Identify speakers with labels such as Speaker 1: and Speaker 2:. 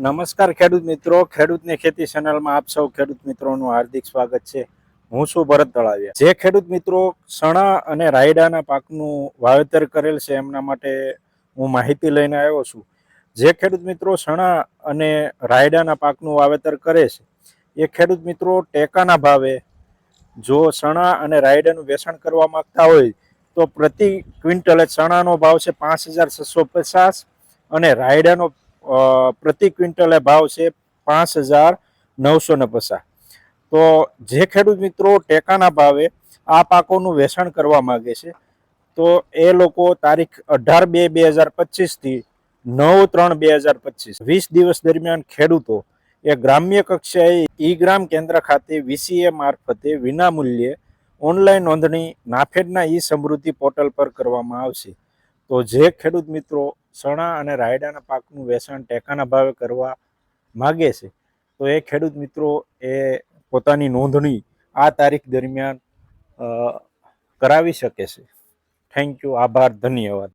Speaker 1: નમસ્કાર ખેડૂત મિત્રો, ખેડૂતની ખેતી ચેનલમાં આપ સૌ ખેડૂત મિત્રોનું હાર્દિક સ્વાગત છે. હું છું ભરત તળાવિયા. જે ખેડૂત મિત્રો ચણા અને રાયડાના પાકનું વાવેતર કરેલ છે એમના માટે હું માહિતી લઈને આવ્યો છું. જે ખેડૂત મિત્રો ચણા અને રાયડાના પાકનું વાવેતર કરે છે એ ખેડૂત મિત્રો ટેકાના ભાવે જો ચણા અને રાયડાનું વેચાણ કરવા માંગતા હોય તો પ્રતિ ક્વિન્ટલે ચણાનો ભાવ છે 5,650 અને રાયડાનો પ્રતિ ક્વિન્ટલે ભાવ છે 5,950. તો જે ખેડૂત મિત્રો ટેકાના ભાવે આ પાકોનું વેચાણ કરવા માંગે છે તો એ લોકો તારીખ 18/2/2025 થી 9/3/2025 20 દિવસ દરમિયાન ખેડૂતો એ ગ્રામ્ય કક્ષાએ ઈ ગ્રામ કેન્દ્ર ખાતે VCA મારફતે વિનામૂલ્યે ઓનલાઈન નોંધણી નાફેડના ઈ સમૃદ્ધિ પોર્ટલ પર કરવામાં આવશે. તો જે ખેડૂત મિત્રો ચણા અને રાયડાના પાકનું વેચાણ ટેકાના ભાવે કરવા માગે છે તો એ ખેડૂત મિત્રો એ પોતાની નોંધણી આ તારીખ દરમિયાન કરાવી શકે છે. થેન્ક યુ, આભાર, ધન્યવાદ.